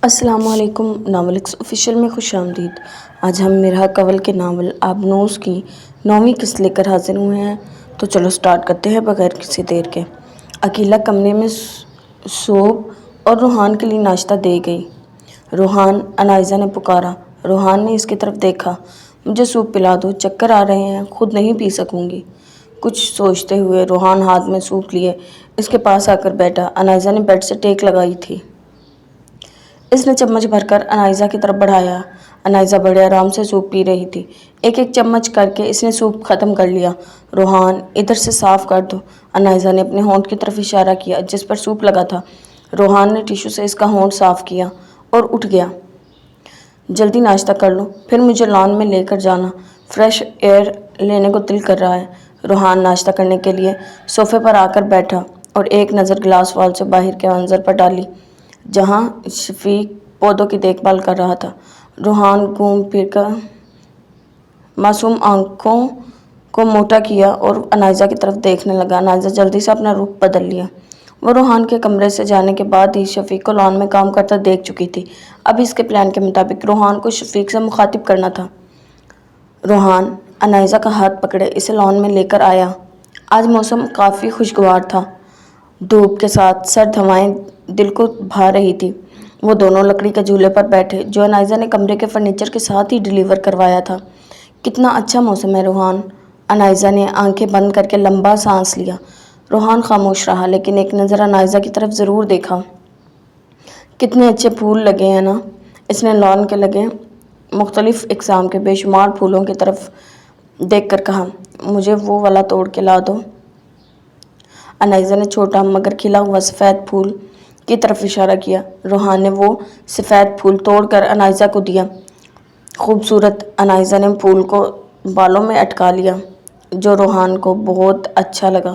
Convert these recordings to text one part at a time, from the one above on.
السلام علیکم، novel x official میں خوش آمدید۔ آج ہم مرحا کنول کے ناول آبنوز کی 9ویں قسط لے کر حاضر ہوئے ہیں، تو چلو سٹارٹ کرتے ہیں بغیر کسی دیر کے۔ عقیلہ کمرے میں سوپ اور روحان کے لیے ناشتہ دے گئی۔ روحان، انائزہ نے پکارا۔ روحان نے اس کی طرف دیکھا۔ مجھے سوپ پلا دو، چکر آ رہے ہیں، خود نہیں پی سکوں گی۔ کچھ سوچتے ہوئے روحان ہاتھ میں سوپ لیے اس کے پاس آ کر بیٹھا۔ انائزہ نے بیڈ سے ٹیک لگائی تھی۔ اس نے چمچ بھر کر انائزہ کی طرف بڑھایا۔ انائزہ بڑے آرام سے سوپ پی رہی تھی۔ ایک ایک چمچ کر کے اس نے سوپ ختم کر لیا۔ روحان، ادھر سے صاف کر دو۔ انائزہ نے اپنے ہونٹ کی طرف اشارہ کیا جس پر سوپ لگا تھا۔ روحان نے ٹیشو سے اس کا ہونٹ صاف کیا اور اٹھ گیا۔ جلدی ناشتہ کر لو، پھر مجھے لان میں لے کر جانا، فریش ایئر لینے کو دل کر رہا ہے۔ روحان ناشتہ کرنے کے لیے صوفے پر آ کر بیٹھا اور ایک نظر گلاس وال سے باہر کے منظر پر ڈالی جہاں شفیق پودوں کی دیکھ بھال کر رہا تھا۔ روحان گھوم پھر کر معصوم آنکھوں کو موٹا کیا اور انائزہ کی طرف دیکھنے لگا۔ انائزہ جلدی سے اپنا رخ بدل لیا۔ وہ روحان کے کمرے سے جانے کے بعد ہی شفیق کو لان میں کام کرتا دیکھ چکی تھی۔ اب اس کے پلان کے مطابق روحان کو شفیق سے مخاطب کرنا تھا۔ روحان انائزہ کا ہاتھ پکڑے اسے لان میں لے کر آیا۔ آج موسم کافی خوشگوار تھا۔ دھوپ کے ساتھ سرد ہوائیں دل کو بھا رہی تھی۔ وہ دونوں لکڑی کے جھولے پر بیٹھے جو انائزہ نے کمرے کے فرنیچر کے ساتھ ہی ڈیلیور کروایا تھا۔ کتنا اچھا موسم ہے روحان، انائزہ نے آنکھیں بند کر کے لمبا سانس لیا۔ روحان خاموش رہا لیکن ایک نظر انائزہ کی طرف ضرور دیکھا۔ کتنے اچھے پھول لگے ہیں نا، اس نے لان کے لگے مختلف اقسام کے بے شمار پھولوں کی طرف دیکھ کر کہا۔ مجھے وہ والا توڑ کے لا دو۔ انائزہ نے چھوٹا مگر کھلا ہوا سفید پھول کی طرف اشارہ کیا۔ روحان نے وہ سفید پھول توڑ کر انائزہ کو دیا۔ خوبصورت، انائزہ نے پھول کو بالوں میں اٹکا لیا جو روحان کو بہت اچھا لگا۔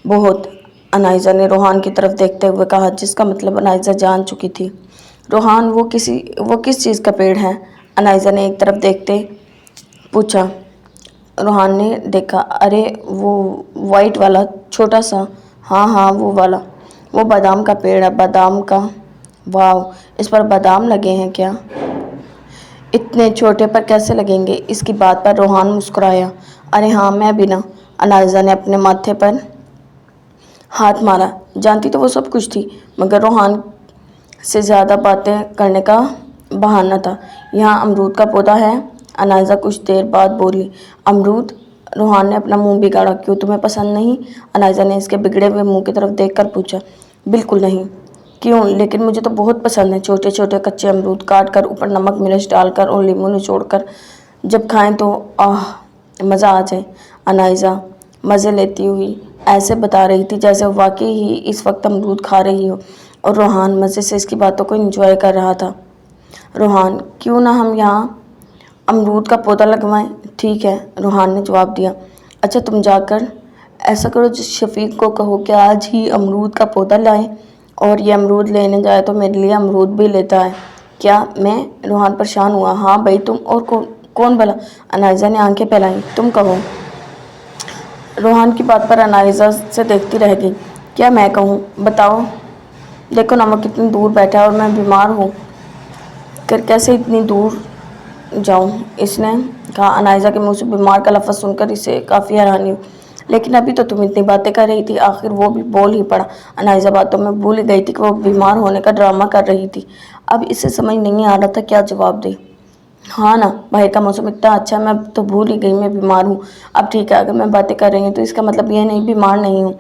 بہت، انائزہ نے روحان کی طرف دیکھتے ہوئے کہا جس کا مطلب انائزہ جان چکی تھی۔ روحان، وہ کس چیز کا پیڑ ہے؟ انائزہ نے ایک طرف دیکھتے پوچھا۔ روحان نے دیکھا۔ ارے وہ وائٹ والا چھوٹا سا، ہاں وہ والا، وہ بادام کا پیڑ ہے۔ بادام کا؟ واو، اس پر بادام لگے ہیں کیا؟ اتنے چھوٹے پر کیسے لگیں گے؟ اس کی بات پر روحان مسکرایا۔ ارے ہاں، میں بھی نا۔ انائزہ نے اپنے ماتھے پر ہاتھ مارا۔ جانتی تو وہ سب کچھ تھی مگر روحان سے زیادہ باتیں کرنے کا بہانہ تھا۔ یہاں امرود کا پودا ہے؟ انائزہ کچھ دیر بعد بولی۔ امرود؟ روحان نے اپنا منہ بگاڑا۔ کیوں، تمہیں پسند نہیں؟ انائزہ نے اس کے بگڑے ہوئے منہ کی طرف دیکھ کر پوچھا۔ بالکل نہیں۔ کیوں؟ لیکن مجھے تو بہت پسند ہے۔ چھوٹے چھوٹے کچے امرود کاٹ کر اوپر نمک مرچ ڈال کر اور لیموں نچوڑ کر جب کھائیں تو مزہ آ جائے۔ انائزہ مزے لیتی ہوئی ایسے بتا رہی تھی جیسے واقعی ہی اس وقت امرود کھا رہی ہو اور روحان مزے سے اس کی باتوں کو انجوائے کر رہا تھا۔ روحان، کیوں نہ ہم یہاں امرود کا پودا لگوائیں؟ ٹھیک ہے، روحان نے جواب دیا۔ اچھا، تم جا کر ایسا کرو، جس شفیق کو کہو کہ آج ہی امرود کا پودا لائے اور یہ امرود لینے جائے تو میرے لیے امرود بھی لیتا ہے۔ کیا میں؟ روحان پریشان ہوا۔ ہاں بھائی، تم اور کون بھلا؟ انائزہ نے آنکھیں پھیلائیں۔ تم کہو۔ روحان کی بات پر انائزہ سے دیکھتی رہ گئی۔ کیا میں کہوں؟ بتاؤ۔ دیکھو نا، وہ کتنی دور بیٹھا ہے اور میں بیمار ہوں کر کیسے اتنی دور جاؤں؟ اس نے کہا۔ انائزہ کے منہ سے بیمار کا لفظ سن کر اسے کافی حیرانی ہوئی۔ لیکن ابھی تو تم اتنی باتیں کر رہی تھی، آخر وہ بھی بول ہی پڑا۔ انائزہ باتوں میں بھول ہی گئی تھی کہ وہ بیمار ہونے کا ڈرامہ کر رہی تھی۔ اب اسے سمجھ نہیں آ رہا تھا کیا جواب دے۔ ہاں نا، باہر کا موسم اتنا اچھا ہے، میں تو بھول ہی گئی میں بیمار ہوں۔ اب ٹھیک ہے، اگر میں باتیں کر رہی ہوں تو اس کا مطلب یہ نہیں بیمار نہیں ہوں۔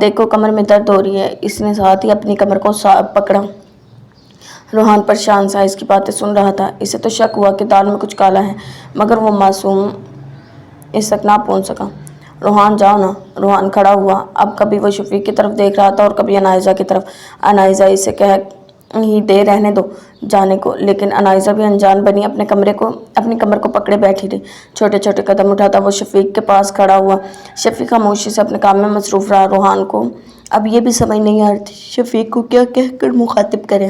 دیکھو، کمر میں درد ہو رہی ہے۔ اس نے ساتھ ہی اپنی کمر کو پکڑا۔ روحان پریشان سا اس کی باتیں سن رہا تھا۔ اسے تو شک ہوا کہ دال میں کچھ کالا ہے مگر وہ معصوم اس تک نہ پہنچ سکا۔ روحان، جاؤ نا۔ روحان کھڑا ہوا۔ اب کبھی وہ شفیق کی طرف دیکھ رہا تھا اور کبھی انائزہ کی طرف۔ انائزہ اسے کہہ ہی دے رہنے دو جانے کو، لیکن انائزہ بھی انجان بنی اپنی کمر کو پکڑے بیٹھی رہی۔ چھوٹے چھوٹے قدم اٹھاتا وہ شفیق کے پاس کھڑا ہوا۔ شفیق خاموشی سے اپنے کام میں مصروف رہا۔ روحان کو اب یہ بھی سمجھ نہیں آ رہی تھی شفیق کو کیا کہہ کر مخاطب کرے۔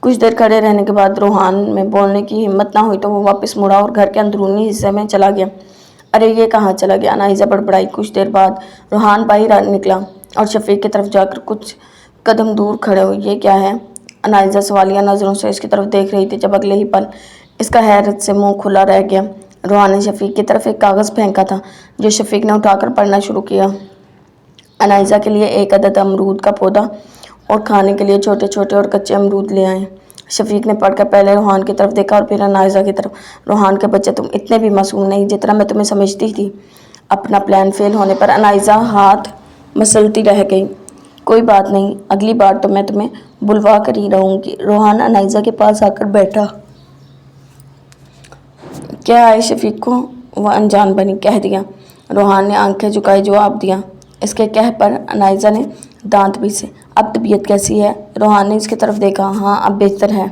کچھ دیر کھڑے رہنے کے بعد روحان میں بولنے کی ہمت نہ ہوئی تو وہ واپس مڑا اور گھر کے اندرونی حصے میں چلا گیا۔ ارے یہ کہاں چلا گیا؟ انائزہ بڑبڑائی۔ کچھ دیر بعد روحان باہر نکلا اور شفیق کی طرف جا کر کچھ قدم دور کھڑے ہوئے۔ یہ کیا ہے؟ انائزہ سوالیہ نظروں سے اس کی طرف دیکھ رہی تھی جب اگلے ہی پل اس کا حیرت سے منہ کھلا رہ گیا۔ روحان نے شفیق کی طرف ایک کاغذ پھینکا تھا جو شفیق نے اٹھا کر پڑھنا شروع کیا۔ انائزہ کے لیے 1 عدد امرود کا پودا اور کھانے کے لیے چھوٹے چھوٹے اور کچے امرود لے آئے۔ شفیق نے پڑھ کر پہلے روحان کی طرف دیکھا اور پھر انائزہ کی طرف۔ روحان کے بچے، تم اتنے بھی معصوم نہیں جتنا میں تمہیں سمجھتی تھی۔ اپنا پلان فیل ہونے پر انائزہ ہاتھ مسلتی رہ گئی۔ کوئی بات نہیں، اگلی بار تو میں تمہیں بلوا کر ہی رہوں گی۔ روحان انائزہ کے پاس آ کر بیٹھا۔ کیا آئے شفیق کو وہ انجان بنی کہہ دیا۔ روحان نے آنکھیں جھکائے جواب دیا۔ اس کے کہہ پر انائزہ نے دانت پیسے۔ اب طبیعت کیسی ہے؟ روحان نے اس کی طرف دیکھا۔ ہاں اب بہتر ہے۔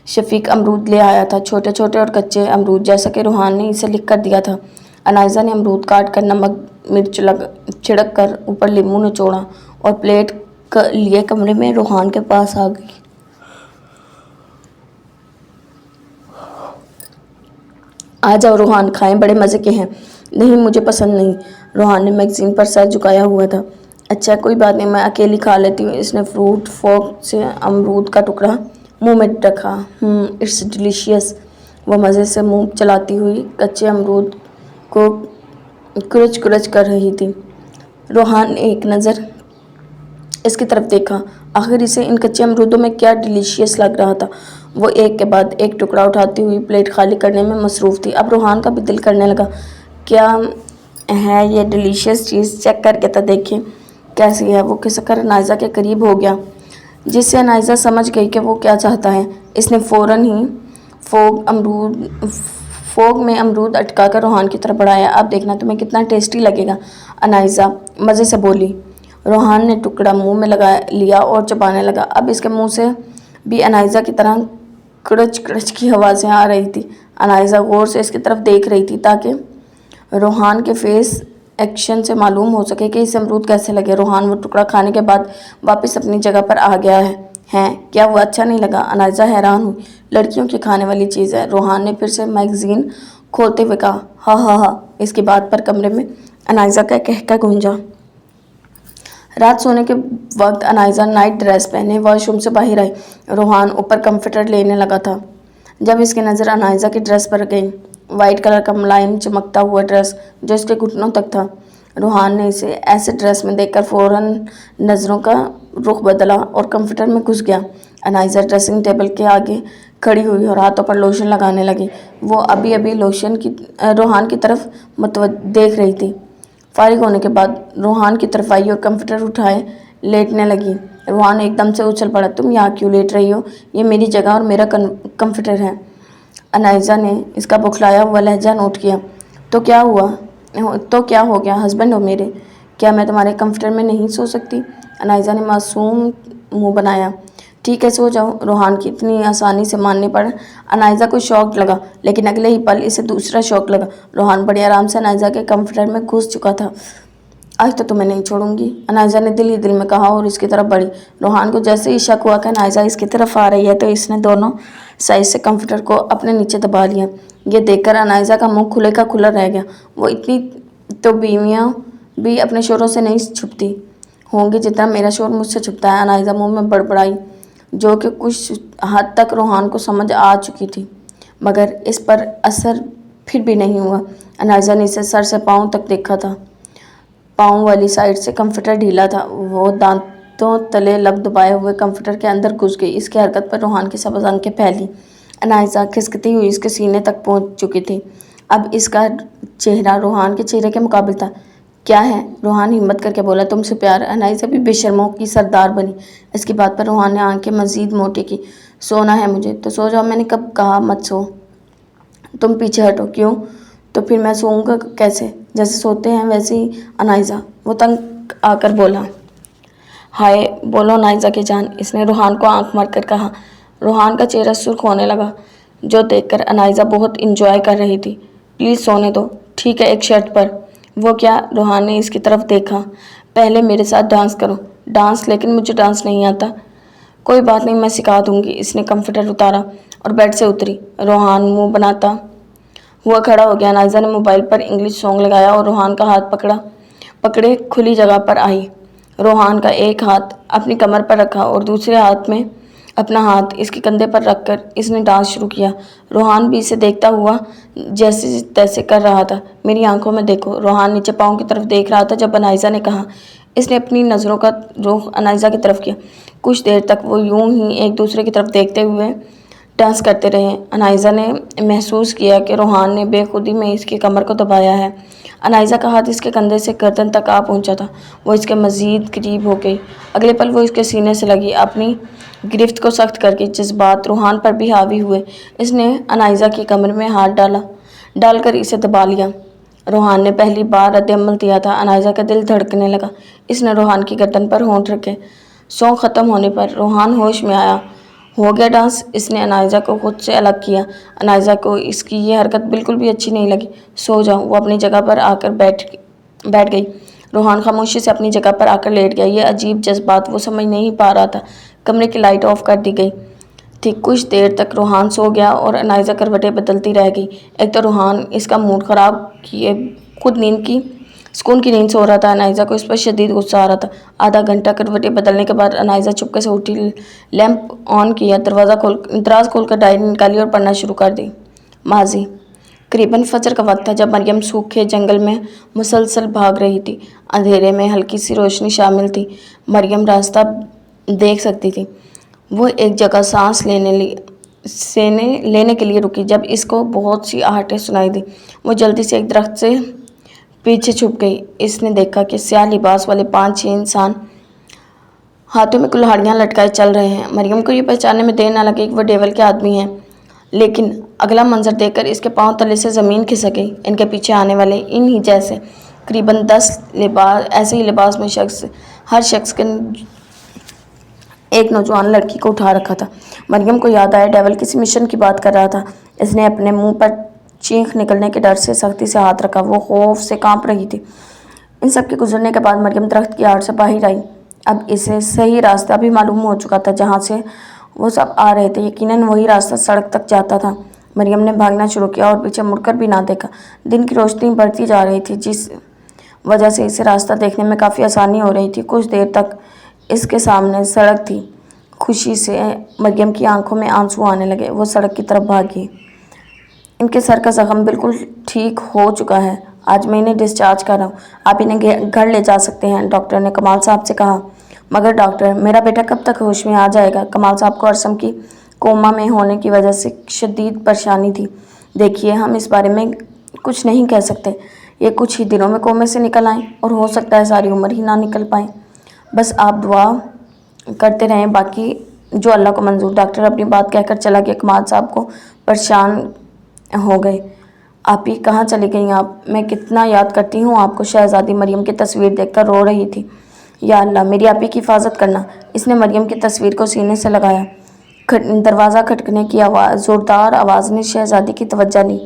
شفیق امرود لے آیا تھا، چھوٹے چھوٹے اور کچے امرود جیسا کہ روحان نے اسے لکھ کر دیا تھا۔ انائزہ نے امرود کاٹ کر نمک مرچ چھڑک کر اوپر لیموں نچوڑا اور پلیٹ لیے کمرے میں روحان کے پاس آ گئی۔ آ جاؤ روحان، کھائیں، بڑے مزے کے ہیں۔ نہیں مجھے پسند نہیں۔ روحان نے میگزین پر سر جھکایا ہوا تھا۔ اچھا کوئی بات نہیں، میں اکیلی کھا لیتی ہوں۔ اس نے فروٹ فورک سے امرود کا ٹکڑا منہ میں رکھا۔ It's delicious. وہ مزے سے منہ چلاتی ہوئی کچے امرود کو کرچ کرچ کر رہی تھی۔ روحان نے ایک نظر اس کی طرف دیکھا۔ آخر اسے ان کچے امرودوں میں کیا ڈیلیشیس لگ رہا تھا؟ وہ ایک کے بعد ایک ٹکڑا اٹھاتی ہوئی پلیٹ خالی کرنے میں مصروف تھی۔ اب روحان کا بھی دل کرنے لگا، کیا ہے یہ ڈیلیشیس چیز؟ چیک کر کے تو دیکھیں کیسی ہے۔ وہ کھسک کر انائزہ کے قریب ہو گیا، جس سے انائزہ سمجھ گئی کہ وہ کیا چاہتا ہے۔ اس نے فوراً ہی فوگ میں امرود اٹکا کر روحان کی طرف بڑھایا۔ اب دیکھنا تمہیں کتنا ٹیسٹی لگے گا، انائزہ مزے سے بولی۔ روحان نے ٹکڑا منہ میں لگا لیا اور چبانے لگا۔ اب اس کے منہ سے بھی انائزہ کی طرح کڑچ کڑچ کی آوازیں آ رہی تھی۔ انائزہ غور سے اس کی طرف دیکھ رہی تھی تاکہ روحان کے فیس ایکشن سے معلوم ہو سکے کہ اسے امرود کیسے لگے۔ روحان وہ ٹکڑا کھانے کے بعد واپس اپنی جگہ پر آ گیا ہے۔ کیا وہ اچھا نہیں لگا؟ انائزہ حیران ہوئی۔ لڑکیوں کی کھانے والی چیز ہے۔ روحان نے پھر سے میگزین کھولتے ہوئے کہا۔ ہاں ہاں ہاں۔ اس کی بات پر کمرے میں انائزہ کا کہکہ گونجا۔ رات سونے کے وقت انائزہ نائٹ ڈریس پہنے واش روم سے باہر آئی۔ روحان اوپر کمفرٹر لینے لگا تھا جب اس کی نظر انائزہ کی ڈریس پر گئی۔ وائٹ کلر کا ملائم چمکتا ہوا ڈریس جو اس کے گھٹنوں تک تھا۔ روحان نے اسے ایسے ڈریس میں دیکھ کر فوراً نظروں کا رخ بدلا اور کمفرٹر میں گھس گیا۔ انائزہ ڈریسنگ ٹیبل کے آگے کھڑی ہوئی اور ہاتھوں پر لوشن لگانے لگی۔ وہ ابھی روحان کی طرف دیکھ رہی تھی۔ فارغ ہونے کے بعد روحان کی طرف آئی اور کمفرٹر اٹھائے لیٹنے لگی۔ روحان ایک دم سے اچھل پڑا۔ تم یہاں کیوں لیٹ رہی ہو؟ یہ میری جگہ اور میرا کمفرٹر ہے۔ انائزہ نے اس کا بوکھلایا ہوا لہجہ نوٹ کیا۔ تو کیا ہو گیا؟ ہسبینڈ ہو میرے، کیا میں تمہارے کمفرٹر میں نہیں سو سکتی؟ انائزہ نے معصوم منہ بنایا۔ ٹھیک ہے سو جاؤ۔ روحان کی اتنی آسانی سے ماننے پر انائزہ کو شوق لگا، لیکن اگلے ہی پل اسے دوسرا شوق لگا۔ روحان بڑے آرام سے انائزہ کے کمفرٹر میں گھس چکا تھا۔ آج تو تمہیں نہیں چھوڑوں گی، انائزہ نے دل ہی دل میں کہا اور اس کی طرف بڑھی۔ روحان کو جیسے ہی شک ہوا کہ انائزہ اس کی طرف آ رہی ہے تو اس نے دونوں سائز سے کمفرٹر کو اپنے نیچے دبا لیا۔ یہ دیکھ کر انائزہ کا منہ کھلے کا کھلا رہ گیا۔ وہ اتنی تو بیویاں بھی اپنے شوہروں سے نہیں چھپتی ہوں گی جتنا میرا شوہر مجھ سے چھپتا ہے، انائزہ منہ میں بڑبڑائی، جو کہ کچھ حد تک روحان کو سمجھ آ چکی تھی، مگر اس پر اثر پھر بھی نہیں ہوا۔ انائزہ نے اسے سر سے پاؤں تک دیکھا تھا۔ پاؤں والی سائڈ سے کمفرٹر ڈھیلا تھا۔ وہ دانتوں تلے لب دبائے ہوئے کمفرٹر کے اندر گھس گئی۔ اس کی حرکت پر روحان کی سبز آنکھیں پھیلی۔ انائزہ کھسکتی ہوئی اس کے سینے تک پہنچ چکی تھی۔ اب اس کا چہرہ روحان کے چہرے کے مقابل تھا۔ کیا ہے؟ روحان ہمت کر کے بولا۔ تم سے پیار۔ انائزہ بھی بے شرموں کی سردار بنی۔ اس کی بات پر روحان نے آنکھیں مزید موٹی کی۔ سونا ہے مجھے تو سو جاؤ، میں نے کب کہا مت سو؟ تم پیچھے ہٹو۔ کیوں؟ تو پھر میں سوؤں گا کیسے؟ جیسے سوتے ہیں ویسے ہی انائزہ، وہ تنگ آ کر بولا۔ ہائے بولو انائزہ کی جان، اس نے روحان کو آنکھ مار کر کہا۔ روحان کا چہرہ سرخ ہونے لگا، جو دیکھ کر انائزہ بہت انجوائے کر رہی تھی۔ پلیز سونے دو۔ ٹھیک ہے ایک شرط پر۔ وہ کیا؟ روحان نے اس کی طرف دیکھا۔ پہلے میرے ساتھ ڈانس کرو۔ ڈانس؟ لیکن مجھے ڈانس نہیں آتا۔ کوئی بات نہیں، میں سکھا دوں گی۔ اس نے کمفرٹر اتارا اور بیڈ سے اتری۔ روحان منہ بناتا ہوا کھڑا ہو گیا۔ انائزہ نے موبائل پر انگلش سانگ لگایا اور روحان کا ہاتھ پکڑے کھلی جگہ پر آئی۔ روحان کا ایک ہاتھ اپنی کمر پر رکھا اور دوسرے ہاتھ میں اپنا ہاتھ اس کے کندھے پر رکھ کر اس نے ڈانس شروع کیا۔ روحان بھی اسے دیکھتا ہوا جیسے تیسے کر رہا تھا۔ میری آنکھوں میں دیکھو۔ روحان نیچے پاؤں کی طرف دیکھ رہا تھا جب انائزہ نے کہا۔ اس نے اپنی نظروں کا رخ انائزہ کی طرف کیا۔ کچھ دیر تک وہ یوں ہی ایک دوسرے کی طرف دیکھتے ہوئے ڈانس کرتے رہے۔ انائزہ نے محسوس کیا کہ روحان نے بے خودی میں اس کی کمر کو دبایا ہے۔ انائزہ کا ہاتھ اس کے کندھے سے گردن تک آ پہنچا تھا۔ وہ اس کے مزید قریب ہو گئی۔ اگلے پل وہ اس کے سینے سے لگی، اپنی گرفت کو سخت کر کے۔ جذبات روحان پر بھی حاوی ہوئے۔ اس نے انائزہ کی کمر میں ہاتھ ڈال کر اسے دبا لیا۔ روحان نے پہلی بار رد عمل دیا تھا۔ انائزہ کا دل دھڑکنے لگا۔ اس نے روحان کی گردن پر ہونٹ رکھے۔ سونگ ختم ہونے پر روحان ہوش میں آیا۔ ہو گیا ڈانس۔ اس نے انائزہ کو خود سے الگ کیا۔ انائزہ کو اس کی یہ حرکت بالکل بھی اچھی نہیں لگی۔ سو جاؤ۔ وہ اپنی جگہ پر آ کر بیٹھ گئی۔ روحان خاموشی سے اپنی جگہ پر آ کر لیٹ گیا۔ یہ عجیب جذبات وہ سمجھ نہیں پا رہا تھا۔ کمرے کی لائٹ آف کر دی گئی تھی۔ کچھ دیر تک روحان سو گیا اور انائزہ کروٹیں بدلتی رہ گئی۔ ایک تو روحان اس کا موڈ خراب کیے خود سکون کی نیند سو رہا تھا۔ انائزہ کو اس پر شدید غصہ آ رہا تھا۔ آدھا گھنٹہ کروٹیں بدلنے کے بعد انائزہ چپکے سے اٹھی، لیمپ آن کیا، دراز کھول کر ڈائری نکالی اور پڑھنا شروع کر دی۔ ماضی قریباً فجر کا وقت تھا جب مریم سوکھے جنگل میں مسلسل بھاگ رہی تھی۔ اندھیرے میں ہلکی سی روشنی شامل تھی۔ مریم راستہ دیکھ سکتی تھی۔ وہ ایک جگہ سانس لینے کے لیے رکی جب اس کو بہت سی آہٹیں سنائی دیں۔ وہ جلدی سے ایک درخت سے پیچھے چھپ گئی۔ اس نے دیکھا کہ سیاہ لباس والے 5-6 انسان ہاتھوں میں کلہاڑیاں لٹکائے چل رہے ہیں۔ مریم کو یہ پہچاننے میں دیر نہ لگی کہ وہ ڈیول کے آدمی ہیں، لیکن اگلا منظر دیکھ کر اس کے پاؤں تلے سے زمین کھسک گئی۔ ان کے پیچھے آنے والے ان ہی جیسے قریباً 10 ایسے ہی لباس میں ہر شخص کے ایک نوجوان لڑکی کو اٹھا رکھا تھا۔ مریم کو یاد آیا ڈیول کسی مشن کی بات کر رہا تھا۔ اس نے اپنے منہ پر چینخ نکلنے کے ڈر سے سختی سے ہاتھ رکھا۔ وہ خوف سے کانپ رہی تھی۔ ان سب کے گزرنے کے بعد مریم درخت کی آڑ سے باہر آئی۔ اب اسے صحیح راستہ بھی معلوم ہو چکا تھا جہاں سے وہ سب آ رہے تھے۔ یقیناً وہی راستہ سڑک تک جاتا تھا۔ مریم نے بھاگنا شروع کیا اور پیچھے مڑ کر بھی نہ دیکھا۔ دن کی روشنی بڑھتی جا رہی تھی جس وجہ سے اسے راستہ دیکھنے میں کافی آسانی ہو رہی تھی۔ کچھ دیر تک اس کے سامنے سڑک تھی۔ خوشی سے مریم کی آنکھوں میں آنسو آنے لگے۔ وہ سڑک کی طرف بھاگی۔ ان کے سر کا زخم بالکل ٹھیک ہو چکا ہے۔ آج میں انہیں ڈسچارج کر رہا ہوں۔ آپ انہیں گھر لے جا سکتے ہیں، ڈاکٹر نے کمال صاحب سے کہا۔ مگر ڈاکٹر، میرا بیٹا کب تک ہوش میں آ جائے گا؟ کمال صاحب کو ارسم کی کوما میں ہونے کی وجہ سے شدید پریشانی تھی۔ دیکھیے، ہم اس بارے میں کچھ نہیں کہہ سکتے۔ یہ کچھ ہی دنوں میں کومے سے نکل آئیں اور ہو سکتا ہے ساری عمر ہی نہ نکل پائیں۔ بس آپ دعا کرتے رہیں، باقی جو اللہ کو منظور۔ ڈاکٹر اپنی بات کہہ کر چلا گیا۔ کمال صاحب کو پریشان ہو گئے۔ آپی، کہاں چلی گئیں آپ؟ میں کتنا یاد کرتی ہوں آپ کو۔ شہزادی مریم کی تصویر دیکھ کر رو رہی تھی۔ یا اللہ، میری آپی کی حفاظت کرنا۔ اس نے مریم کی تصویر کو سینے سے لگایا۔ دروازہ کھٹکنے کی زوردار آواز نے شہزادی کی توجہ لی۔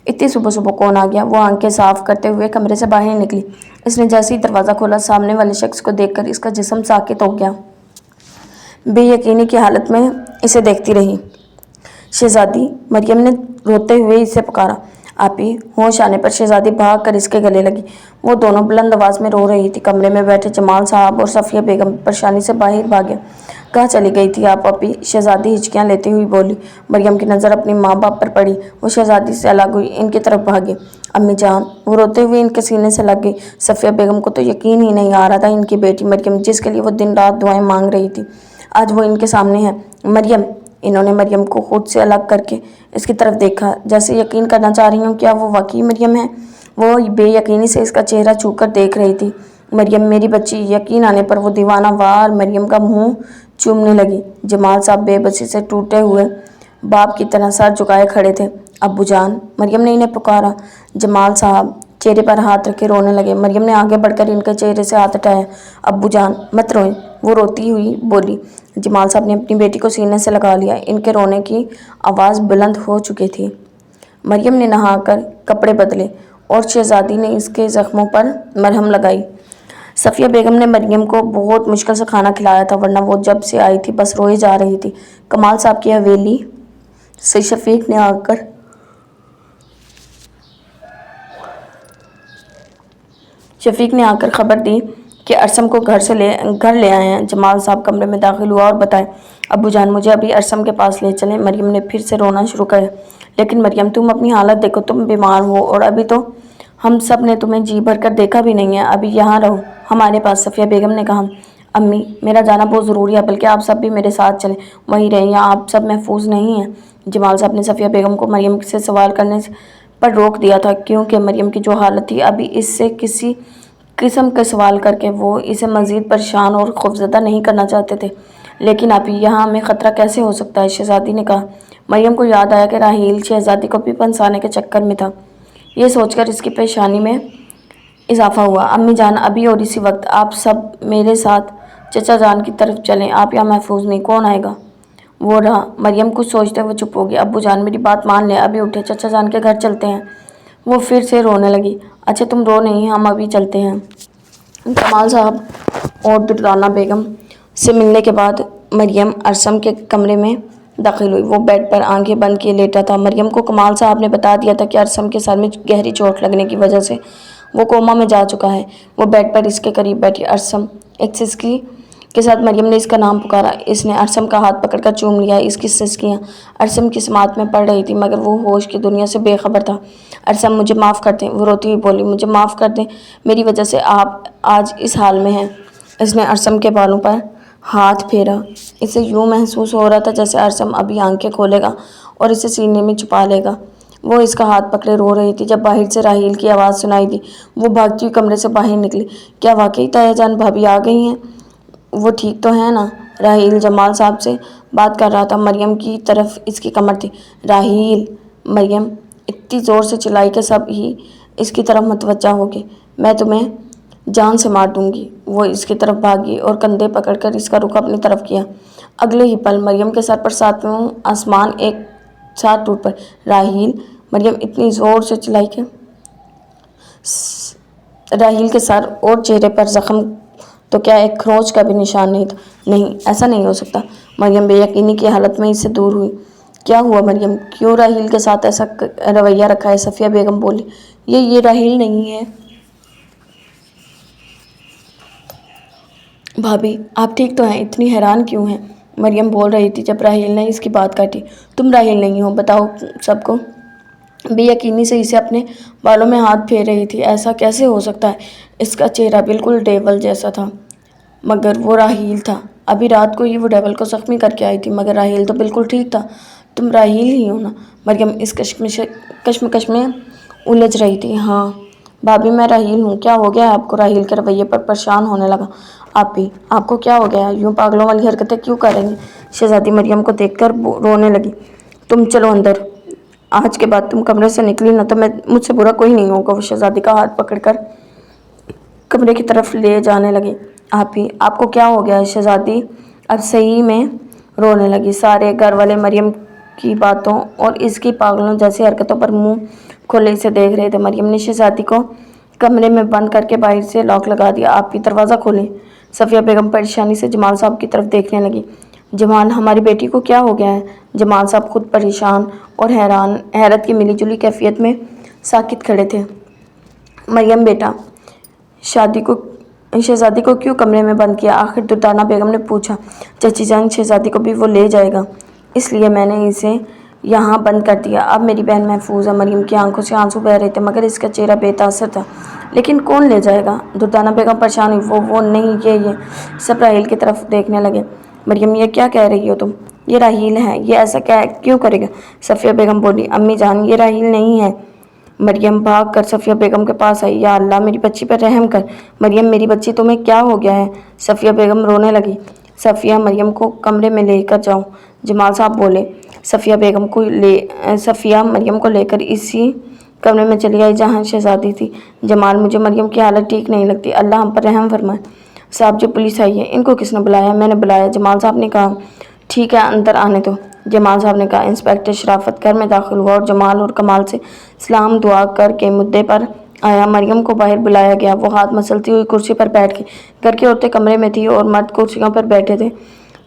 اتنی صبح صبح کون آ گیا؟ وہ آنکھیں صاف کرتے ہوئے کمرے سے باہر نکلی۔ اس نے جیسے ہی دروازہ کھولا، سامنے والے شخص کو دیکھ کر اس کا جسم ساکت ہو گیا۔ بے یقینی کی حالت میں اسے دیکھتی رہی۔ شہزادی، مریم نے روتے ہوئے اسے پکارا۔ آپی، ہوش آنے پر شہزادی بھاگ کر اس کے گلے لگی۔ وہ دونوں بلند آواز میں رو رہی تھی۔ کمرے میں بیٹھے جمال صاحب اور صفیہ بیگم پریشانی سے باہر بھاگے۔ کہاں چلی گئی تھی آپ آپی؟ شہزادی ہچکیاں لیتی ہوئی بولی۔ مریم کی نظر اپنی ماں باپ پر پڑی۔ وہ شہزادی سے الگ ہوئی، ان کی طرف بھاگی۔ امی جان، وہ روتے ہوئے ان کے سینے سے لگ گئی۔ صفیہ بیگم کو تو یقین ہی نہیں آ رہا تھا ان کی بیٹی مریم، جس کے لیے وہ دن رات دعائیں مانگ رہی تھی، آج وہ ان کے سامنے ہے۔ مریم! انہوں نے مریم کو خود سے الگ کر کے اس کی طرف دیکھا، جیسے یقین کرنا چاہ رہی ہوں کیا وہ واقعی مریم ہے۔ وہ بے یقینی سے اس کا چہرہ چھو کر دیکھ رہی تھی۔ مریم میری بچی! یقین آنے پر وہ دیوانہ وار مریم کا منہ چومنے لگی۔ جمال صاحب بے بسی سے ٹوٹے ہوئے باپ کی طرح سر جھکائے کھڑے تھے۔ ابو جان! مریم نے انہیں پکارا۔ جمال صاحب چہرے پر ہاتھ رکھے رونے لگے۔ مریم نے آگے بڑھ کر ان کے چہرے سے ہاتھ ہٹایا۔ ابو جان مت روئیں، وہ روتی ہوئی بولی۔ جمال صاحب نے اپنی بیٹی کو سینے سے لگا لیا۔ ان کے رونے کی آواز بلند ہو چکی تھی۔ مریم نے نہا کر کپڑے بدلے اور شہزادی نے اس کے زخموں پر مرہم لگائی۔ صفیہ بیگم نے مریم کو بہت مشکل سے کھانا کھلایا تھا، ورنہ وہ جب سے آئی تھی بس روئی جا رہی تھی۔ کمال صاحب کی حویلی سے شفیق نے آ کر خبر دی کہ ارسم کو گھر لے آئے ہیں۔ جمال صاحب کمرے میں داخل ہوا اور بتائے، ابو جان مجھے ابھی ارسم کے پاس لے چلیں۔ مریم نے پھر سے رونا شروع کیا۔ لیکن مریم تم اپنی حالت دیکھو، تم بیمار ہو اور ابھی تو ہم سب نے تمہیں جی بھر کر دیکھا بھی نہیں ہے، ابھی یہاں رہو ہمارے پاس۔ صفیہ بیگم نے کہا، امی میرا جانا بہت ضروری ہے، بلکہ آپ سب بھی میرے ساتھ چلیں، وہیں رہیں، یہاں آپ سب محفوظ نہیں ہیں۔ جمال صاحب نے صفیہ بیگم کو مریم سے سوال کرنے پر روک دیا تھا، کیونکہ مریم کی جو حالت تھی ابھی اس سے کسی قسم کے سوال کر کے وہ اسے مزید پریشان اور خوفزدہ نہیں کرنا چاہتے تھے۔ لیکن ابھی یہاں ہمیں خطرہ کیسے ہو سکتا ہے؟ شہزادی نے کہا۔ مریم کو یاد آیا کہ راحیل شہزادی کو بھی پھنسانے کے چکر میں تھا۔ یہ سوچ کر اس کی پریشانی میں اضافہ ہوا۔ امی جان ابھی اور اسی وقت آپ سب میرے ساتھ چچا جان کی طرف چلیں، آپ یہاں محفوظ نہیں، کون آئے گا؟ وہ رہا۔ مریم کچھ سوچتے ہوئے چپ ہوگی۔ ابو جان میری بات مان لیں، ابھی اٹھے، چچا جان کے گھر چلتے ہیں۔ وہ پھر سے رونے لگی۔ اچھا تم رو نہیں، ہم ابھی چلتے ہیں۔ جمال صاحب اور دردانہ بیگم سے ملنے کے بعد مریم ارسم کے کمرے میں داخل ہوئی۔ وہ بیڈ پر آنکھیں بند کیے لیٹا تھا۔ مریم کو کمال صاحب نے بتا دیا تھا کہ ارسم کے سر میں گہری چوٹ لگنے کی وجہ سے وہ کوما میں جا چکا ہے۔ وہ بیڈ پر اس کے قریب بیٹھی۔ ارسم، ایک سسکی کے ساتھ مریم نے اس کا نام پکارا۔ اس نے ارسم کا ہاتھ پکڑ کر چوم لیا۔ اس کی سسکیاں ارسم کی سماعت میں پڑ رہی تھیں، مگر وہ ہوش کی دنیا سے بے خبر تھا۔ ارسم مجھے معاف کر دیں، وہ روتی ہوئی بولی، مجھے معاف کر دیں، میری وجہ سے آپ آج اس حال میں ہیں۔ اس نے ارسم کے بالوں پر ہاتھ پھیرا۔ اسے یوں محسوس ہو رہا تھا جیسے ارسم ابھی آنکھیں کھولے گا اور اسے سینے میں چھپا لے گا۔ وہ اس کا ہاتھ پکڑے رو رہی تھی۔ جب باہر سے راحیل کی آواز سنائی دی، وہ بھاگتی ہوئی کمرے سے باہر نکلی۔ کیا واقعی تایا جان بھابھی آ گئی ہیں؟ وہ ٹھیک تو ہے نا؟ راحیل جمال صاحب سے بات کر رہا تھا۔ مریم کی طرف اس کی کمر تھی۔ راحیل! مریم اتنی زور سے چلائی کہ سب ہی اس کی طرف متوجہ ہو گئے۔ میں تمہیں جان سے مار دوں گی۔ وہ اس کی طرف بھاگی اور کندھے پکڑ کر اس کا رخ اپنی طرف کیا۔ اگلے ہی پل مریم کے سر پر ساتواں آسمان ایک ساتھ ٹوٹ پڑا۔ راحیل! مریم اتنی زور سے چلائی کہ راحیل کے سر اور چہرے پر زخم تو کیا ایک کھروچ کا بھی نشان نہیں تھا۔ نہیں، ایسا نہیں ہو سکتا۔ مریم بے یقینی کی حالت میں اس سے دور ہوئی۔ کیا ہوا مریم؟ کیوں راحیل کے ساتھ ایسا رویہ رکھا ہے؟ صفیہ بیگم بولی۔ یہ راحیل نہیں ہے بھابھی، آپ ٹھیک تو ہیں؟ اتنی حیران کیوں ہیں؟ مریم بول رہی تھی جب راحیل نے اس کی بات کاٹی۔ تم راحیل نہیں ہو، بتاؤ سب کو۔ بے یقینی سے اسے اپنے بالوں میں ہاتھ پھیر رہی تھی۔ ایسا کیسے ہو سکتا ہے؟ اس کا چہرہ بالکل ڈیول جیسا تھا، مگر وہ راحیل تھا۔ ابھی رات کو ہی وہ ڈیول کو زخمی کر کے آئی تھی، مگر راحیل تو بالکل ٹھیک تھا۔ تم راحیل ہی ہو نا؟ مریم اس کشمکش میں الجھ رہی تھی۔ ہاں بھابھی، میں راحیل ہوں۔ کیا ہو گیا ہے آپ کو؟ راحیل کے رویے پر پریشان ہونے لگا۔ آپ کو کیا ہو گیا ہے؟ یوں پاگلوں والی حرکتیں کیوں کر رہی ہیں؟ شہزادی مریم کو دیکھ کر رونے لگی۔ تم چلو اندر، آج کے بعد تم کمرے سے نکلی نہ تو مجھ سے برا کوئی نہیں ہوگا۔ وہ شہزادی کا ہاتھ پکڑ کر کمرے کی طرف لے جانے لگی۔ آپ کو کیا ہو گیا ہے؟ شہزادی اب صحیح میں رونے لگی۔ سارے گھر والے مریم کی باتوں اور اس کی پاگلوں جیسی حرکتوں پر منہ کھولے اسے دیکھ رہے تھے۔ مریم نے شہزادی کو کمرے میں بند کر کے باہر سے لاک لگا دیا۔ آپ بھی دروازہ کھولیں۔ صفیہ بیگم پریشانی سے جمال صاحب کی طرف دیکھنے لگی۔ جمال، ہماری بیٹی کو کیا ہو گیا ہے؟ جمال صاحب خود پریشان اور حیرت کی ملی جلی کیفیت میں ساکت کھڑے تھے۔ مریم بیٹا، شہزادی کو کیوں کمرے میں بند کیا؟ آخر دردانہ بیگم نے پوچھا۔ چچی جان، شہزادی کو بھی وہ لے جائے گا، اس لیے میں نے اسے یہاں بند کر دیا۔ اب میری بہن محفوظ ہے۔ مریم کی آنکھوں سے آنسو بہہ رہے تھے، مگر اس کا چہرہ بے تاثر تھا۔ لیکن کون لے جائے گا؟ دردانہ بیگم پریشان ہوئی۔ وہ نہیں، یہ سب راحیل کی طرف دیکھنے لگے۔ مریم، یہ کیا کہہ رہی ہو تم؟ یہ راحیل ہے، یہ ایسا کیوں کرے گا؟ صفیہ بیگم بولی۔ امی جان، یہ راحیل نہیں ہے۔ مریم بھاگ کر صفیہ بیگم کے پاس آئی۔ یا اللہ، میری بچی پر رحم کر۔ مریم، میری بچی، تمہیں کیا ہو گیا ہے؟ صفیہ بیگم رونے لگی۔ صفیہ، مریم کو کمرے میں لے کر جاؤ، جمال صاحب بولے۔ صفیہ مریم کو لے کر اسی کمرے میں چلی آئی جہاں شہزادی تھی۔ جمال، مجھے مریم کی حالت ٹھیک نہیں لگتی، اللہ ہم پر رحم فرمائے۔ صاحب جی، پولیس آئی ہے، ان کو کس نے بلایا؟ میں نے بلایا، جمال صاحب نے کہا۔ ٹھیک ہے، اندر آنے دو، جمال صاحب نے کہا۔ انسپکٹر شرافت گھر میں داخل ہوا اور جمال اور کمال سے سلام دعا کر کے مدعے پر آیا۔ مریم کو باہر بلایا گیا۔ وہ ہاتھ مسلتی ہوئی کرسی پر بیٹھ گئی۔ گھر کی عورتیں کمرے میں تھیں اور مرد کرسیوں پر بیٹھے تھے۔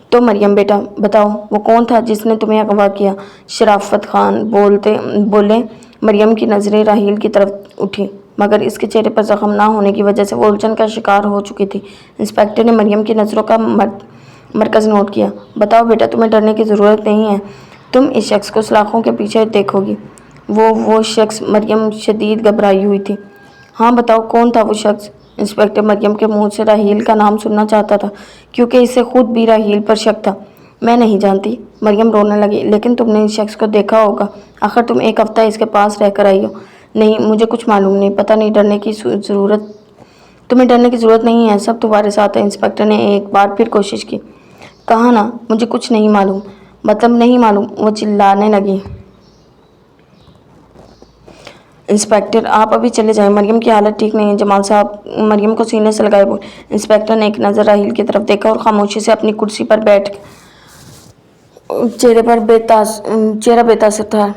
تو مریم بیٹا بتاؤ، وہ کون تھا جس نے تمہیں اغوا کیا؟ شرافت خان بولے۔ مریم کی نظریں راحیل کی طرف اٹھی۔ مگر اس کے چہرے پر زخم نہ ہونے کی وجہ سے وہ الجھن کا شکار ہو چکی تھی۔ انسپکٹر نے مریم کی نظروں کا مرکز نوٹ کیا۔ بتاؤ بیٹا، تمہیں ڈرنے کی ضرورت نہیں ہے، تم اس شخص کو سلاخوں کے پیچھے دیکھو گی۔ وہ شخص؟ مریم شدید گھبرائی ہوئی تھی۔ ہاں بتاؤ، کون تھا وہ شخص؟ انسپکٹر مریم کے منہ سے راحیل کا نام سننا چاہتا تھا کیونکہ اسے خود بھی راحیل پر شک تھا۔ میں نہیں جانتی، مریم رونے لگی، لیکن تم نے اس شخص کو دیکھا ہوگا، آخر تم ایک ہفتہ اس کے پاس رہ کر آئی ہو۔ نہیں، مجھے کچھ معلوم نہیں، پتہ نہیں، تمہیں ڈرنے کی ضرورت نہیں ہے، سب تمہارے ساتھ ہے۔ انسپکٹر نے ایک بار پھر کوشش کی۔ کہا نا مجھے کچھ نہیں معلوم، مطلب نہیں معلوم، وہ چلانے لگی۔ انسپکٹر آپ ابھی چلے جائیں، مریم کی حالت ٹھیک نہیں ہے۔ جمال صاحب مریم کو سینے سے لگائے بولے۔ انسپکٹر نے ایک نظر راحیل کی طرف دیکھا اور خاموشی سے اپنی کرسی پر بیٹھ چہرہ بے تاثر تھا۔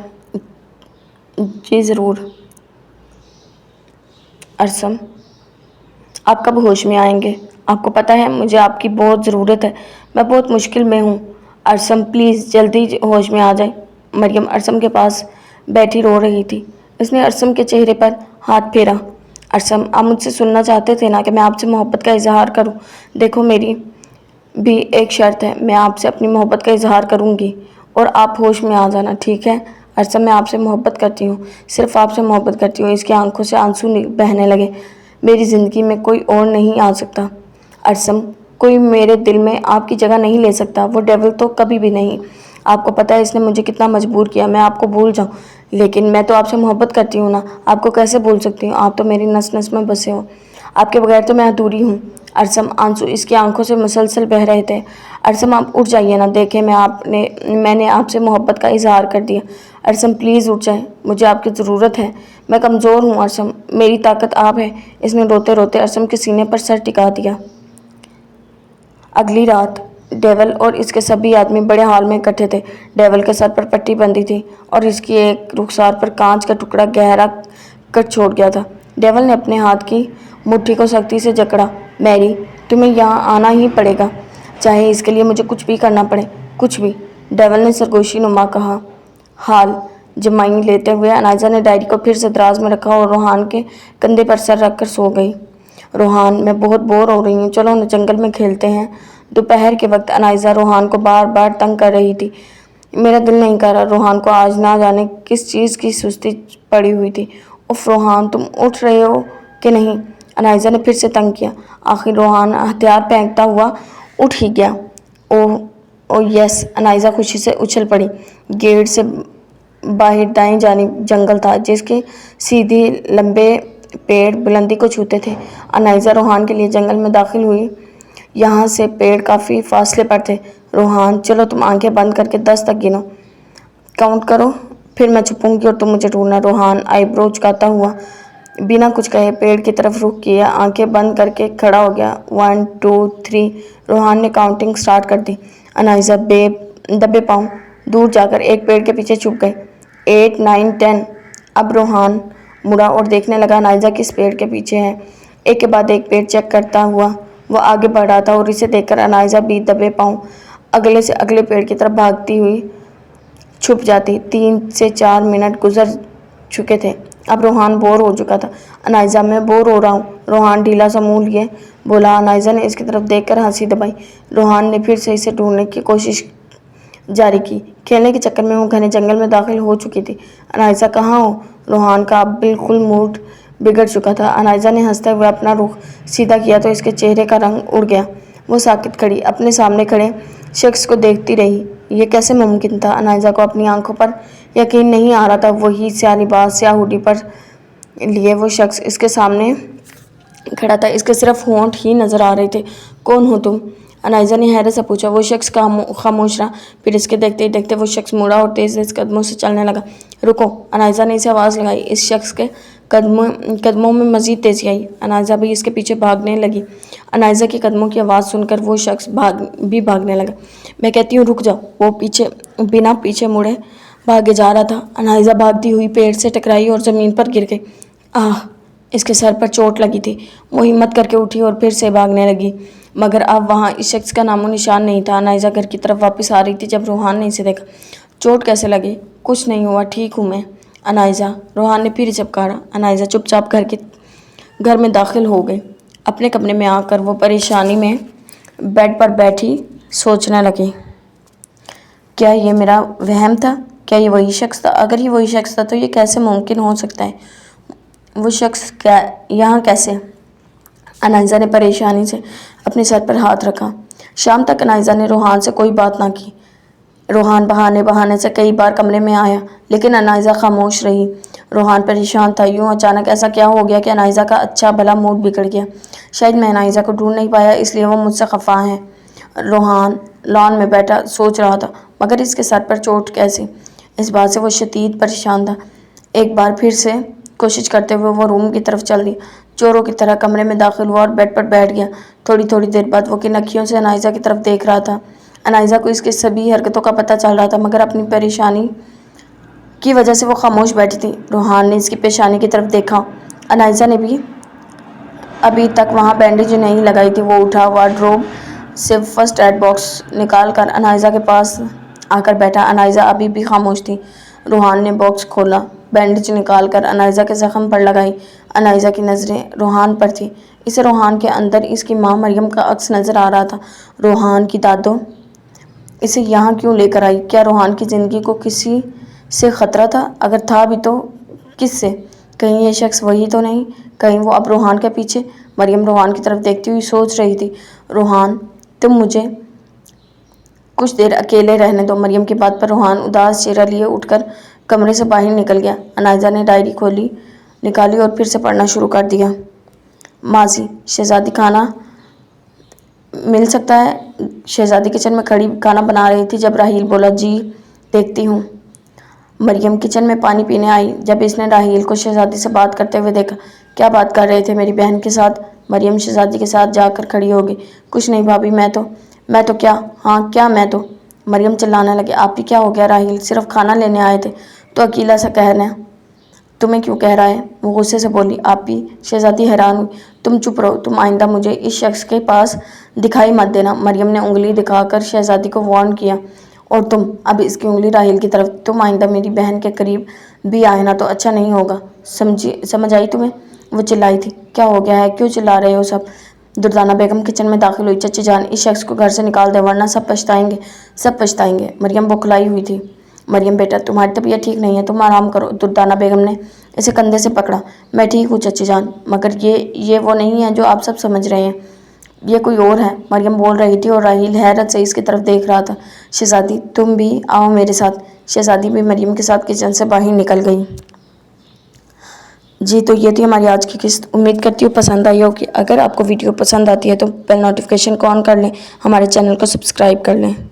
جی ضرور ارسم، آپ کب ہوش میں آئیں گے؟ آپ کو پتہ ہے مجھے آپ کی بہت ضرورت ہے، میں بہت مشکل میں ہوں۔ ارسم پلیز جلدی ہوش میں آ جائیں۔ مریم ارسم کے پاس بیٹھی رو رہی تھی۔ اس نے ارسم کے چہرے پر ہاتھ پھیرا۔ ارسم، آپ مجھ سے سننا چاہتے تھے نا کہ میں آپ سے محبت کا اظہار کروں؟ دیکھو میری بھی ایک شرط ہے، میں آپ سے اپنی محبت کا اظہار کروں گی اور آپ ہوش میں آ جانا، ٹھیک ہے؟ ارسم، میں آپ سے محبت کرتی ہوں، صرف آپ سے محبت کرتی ہوں۔ اس کی آنکھوں سے آنسو بہنے لگے۔ میری زندگی میں کوئی اور نہیں آ سکتا۔ ارسم، کوئی میرے دل میں آپ کی جگہ نہیں لے سکتا، وہ ڈیول تو کبھی بھی نہیں۔ آپ کو پتہ ہے اس نے مجھے کتنا مجبور کیا میں آپ کو بھول جاؤں، لیکن میں تو آپ سے محبت کرتی ہوں نا، آپ کو کیسے بھول سکتی ہوں؟ آپ تو میری نس نس میں بسے ہو، آپ کے بغیر تو میں ادھوری ہوں۔ ارسم، آنسو اس کی آنکھوں سے مسلسل بہہ رہے تھے۔ ارسم، آپ اٹھ جائیے نا، دیکھیں میں نے آپ سے محبت کا اظہار کر دیا۔ ارسم پلیز اٹھ جائیں، مجھے آپ کی ضرورت ہے، میں کمزور ہوں ارسم، میری طاقت آپ ہے۔ اس نے روتے روتے ارسم کے سینے پر سر ٹکا دیا۔ اگلی رات ڈیول اور اس کے سبھی آدمی بڑے ہال میں اکٹھے تھے۔ ڈیول کے سر پر پٹی بندھی تھی اور اس کی ایک رخسار پر کانچ کا ٹکڑا گہرا کٹ چھوڑ گیا تھا۔ ڈیول نے اپنے ہاتھ کی مٹھی کو سختی سے جکڑا۔ میری، تمہیں یہاں آنا ہی پڑے گا، چاہے اس کے لیے مجھے کچھ بھی کرنا پڑے، کچھ بھی، ڈیول نے سرگوشی نما کہا۔ حال جمائی لیتے ہوئے انائزہ نے ڈائری کو پھر سے دراز میں رکھا اور روحان کے کندھے پر سر رکھ کر سو گئی۔ روحان، میں بہت بور ہو رہی ہوں، چلو نا جنگل میں کھیلتے ہیں۔ دوپہر کے وقت انائزہ روحان کو بار بار تنگ کر رہی تھی۔ میرا دل نہیں کر رہا، روحان کو آج نہ جانے کس چیز کی سستی پڑی ہوئی تھی۔ اف روحان، تم اٹھ رہے ہو کہ نہیں؟ انائزہ نے پھر سے تنگ کیا۔ آخر روحان ہتھیار پھینکتا ہوا اٹھ ہی گیا۔ اوہ یس، انائزہ خوشی سے اچھل پڑی۔ گیٹ سے باہر دائیں جانب جنگل تھا جس کے سیدھے لمبے پیڑ بلندی کو چھوتے تھے۔ انائزہ روحان کے لیے جنگل میں داخل ہوئی۔ یہاں سے پیڑ کافی فاصلے پر تھے۔ روحان، چلو تم آنکھیں بند کر کے 10 تک گنو، کاؤنٹ کرو، پھر میں چھپوں گی اور تم مجھے ڈھونڈنا۔ روحان آئی برو چکاتا ہوا بنا کچھ کہے پیڑ کی طرف رخ کیا، آنکھیں بند کر کے کھڑا ہو گیا۔ 1 2 3 روحان نے کاؤنٹنگ سٹارٹ کر دی۔ انائزہ دبے پاؤں دور جا کر ایک پیڑ کے پیچھے چھپ گئے۔ 8 9 10 اب روحان مڑا اور دیکھنے لگا انائزہ کس پیڑ کے پیچھے ہے۔ ایک کے بعد ایک پیڑ چیک کرتا ہوا وہ آگے بڑھ رہا تھا اور اسے دیکھ کر انائزہ بھی دبے پاؤں اگلے سے اگلے پیڑ کی طرف بھاگتی ہوئی چھپ جاتی۔ 3 سے 4 منٹ گزر چکے تھے۔ اب روحان بور ہو چکا تھا۔ انائزہ، میں بور ہو رہا ہوں، روحان ڈھیلا سا منہ لیے بولا۔ انائزہ نے اس کی طرف دیکھ کر ہنسی دبائی۔ روحان نے پھر سے اسے ڈھونڈنے کی کوشش جاری کی۔ کھیلنے کے چکر میں وہ گھنے جنگل میں داخل ہو چکی تھی۔ انائزہ کہاں ہو؟ روحان کا اب بالکل موڈ بگڑ چکا تھا۔ انائزہ نے ہنستے ہوئے اپنا رخ سیدھا کیا تو اس کے چہرے کا رنگ اڑ گیا۔ وہ ساکت کھڑی اپنے سامنے کھڑے شخص کو دیکھتی رہی۔ یہ کیسے ممکن تھا؟ انائزہ کو اپنی آنکھوں پر یقین نہیں آ رہا تھا۔ وہی سیاہ لباس، سیاہ ہوڈی پر لیے وہ شخص اس کے سامنے کھڑا تھا، اس کے صرف ہونٹ ہی نظر آ رہے تھے۔ کون ہو تم؟ انائزہ نے حیرت سے پوچھا۔ وہ شخص خاموش رہا، پھر اس کے دیکھتے ہی دیکھتے وہ شخص مڑا اور تیز قدموں سے چلنے لگا۔ رکو، انائزہ نے اسے آواز لگائی۔ اس شخص کے قدموں میں مزید تیزی آئی۔ انائزہ بھی اس کے پیچھے بھاگنے لگی۔ انائزہ کے قدموں کی آواز سن کر وہ شخص بھی بھاگنے لگا۔ میں کہتی ہوں رک جاؤ، وہ بنا پیچھے مڑے بھاگے جا رہا تھا۔ انائزہ بھاگتی ہوئی پیڑ سے ٹکرائی اور زمین پر گر گئی۔ آہ! اس کے سر پر چوٹ لگی تھی۔ وہ ہمت کر کے اٹھی اور پھر سے بھاگنے لگی، مگر اب وہاں اس شخص کا نام و نشان نہیں تھا۔ انائزہ گھر کی طرف واپس آ رہی تھی جب روحان نے اسے دیکھا۔ چوٹ کیسے لگی؟ کچھ نہیں ہوا، ٹھیک ہوں میں، انائزہ، روحان نے پھر چپکارا۔ انائزہ چپ چاپ گھر میں داخل ہو گئی۔ اپنے کمرے میں آ کر وہ پریشانی میں بیڈ پر بیٹھی سوچنے لگی، کیا یہ میرا وہم تھا؟ کیا یہ وہی شخص تھا؟ اگر یہ وہی شخص تھا تو یہ کیسے ممکن ہو سکتا ہے؟ وہ شخص یہاں کیسے؟ انائزہ نے پریشانی سے اپنے سر پر ہاتھ رکھا۔ شام تک انائزہ نے روحان سے کوئی بات نہ کی۔ روحان بہانے سے کئی بار کمرے میں آیا، لیکن انائزہ خاموش رہی۔ روحان پریشان تھا، یوں اچانک ایسا کیا ہو گیا کہ انائزہ کا اچھا بھلا موڈ بگڑ گیا؟ شاید میں انائزہ کو ڈھونڈ نہیں پایا، اس لیے وہ مجھ سے خفا ہے۔ روحان لان میں بیٹھا سوچ رہا تھا، مگر اس کے سر پر چوٹ کیسی؟ اس بات سے وہ شدید پریشان تھا۔ ایک بار پھر سے کوشش کرتے ہوئے وہ روم کی طرف چل دیا، چوروں کی طرح کمرے میں داخل ہوا اور بیڈ پر بیٹھ گیا۔ تھوڑی دیر بعد وہ کن اکھیوں سے انائزہ کی طرف دیکھ رہا تھا۔ انائزہ کو اس کی سبھی حرکتوں کا پتہ چل رہا تھا، مگر اپنی پریشانی کی وجہ سے وہ خاموش بیٹھی تھی۔ روحان نے اس کی پیشانی کی طرف دیکھا۔ انائزہ نے بھی ابھی تک وہاں بینڈیج نہیں لگائی تھی۔ وہ اٹھا، وارڈروب سے فرسٹ ایڈ باکس نکال کر انائزہ کے پاس آ کر بیٹھا۔ انائزہ ابھی بھی خاموش تھی۔ روحان نے باکس کھولا، بینڈیج نکال کر انائزہ کے زخم پر لگائی۔ انائزہ کی نظریں روحان پر تھیں۔ اسے روحان کے اندر اس کی ماں مریم کا عکس نظر آ رہا تھا۔ روحان کی دادو اسے یہاں کیوں لے کر آئی؟ کیا روحان کی زندگی کو کسی سے خطرہ تھا؟ اگر تھا بھی تو کس سے؟ کہیں یہ شخص وہی تو نہیں؟ کہیں وہ اب روحان کے پیچھے؟ مریم روحان کی طرف دیکھتی ہوئی سوچ رہی تھی، روحان تم مجھے کچھ دیر اکیلے رہنے دو۔ مریم کی بات پر روحان اداس چہرہ لیے اٹھ کر کمرے سے باہر نکل گیا۔ انائزہ نے ڈائری نکالی اور پھر سے پڑھنا شروع کر دیا۔ ماضی: شہزادی کھانا مل سکتا ہے؟ شہزادی کچن میں کھڑی کھانا بنا رہی تھی جب راحیل بولا، جی دیکھتی ہوں۔ مریم کچن میں پانی پینے آئی جب اس نے راحیل کو شہزادی سے بات کرتے ہوئے دیکھا۔ کیا بات کر رہے تھے میری بہن کے ساتھ؟ مریم شہزادی کے ساتھ جا کر کھڑی ہو گئی۔ کچھ نہیں بھابھی، میں تو کیا؟ ہاں کیا میں تو؟ مریم چلانے لگی، آپ بھی کیا ہو گیا راحیل؟ صرف کھانا لینے آئے تھے تو اکیلا سا کہنا تمہیں کیوں کہہ رہا ہے؟ وہ غصے سے بولی۔ آپ بھی؟ شہزادی حیران ہوئی۔ تم چپ رہو، تم آئندہ مجھے اس شخص کے پاس دکھائی مت دینا۔ مریم نے انگلی دکھا کر شہزادی کو وارن کیا۔ اور تم، اب اس کی انگلی راحیل کی طرف، تم آئندہ میری بہن کے قریب بھی آئے نا تو اچھا نہیں ہوگا، سمجھ آئی تمہیں؟ وہ چلائی تھی۔ کیا ہو گیا ہے؟ کیوں چلا رہے ہو سب؟ دردانہ بیگم کچن میں داخل ہوئی۔ چچی جان، اس شخص کو گھر سے نکال دیں ورنہ سب پچھتائیں گے۔ مریم بوکھلائی ہوئی تھی۔ مریم بیٹا، تمہاری طبیعت ٹھیک نہیں ہے، تم آرام کرو۔ دردانہ بیگم نے اسے کندھے سے پکڑا۔ میں ٹھیک ہوں چچی جان، مگر یہ وہ نہیں ہے جو آپ سب سمجھ رہے ہیں، یہ کوئی اور ہے۔ مریم بول رہی تھی اور راحیل حیرت سے اس کی طرف دیکھ رہا تھا۔ شہزادی تم بھی آؤ میرے ساتھ۔ شہزادی بھی مریم کے ساتھ کچن سے باہر نکل گئی۔ جی تو یہ تھی ہماری آج کی قسط، امید کرتی ہوں پسند آئی ہوگی۔ اگر آپ کو ویڈیو پسند آتی ہے تو بیل نوٹیفیکیشن کو آن کر لیں، ہمارے چینل کو سبسکرائب کر لیں۔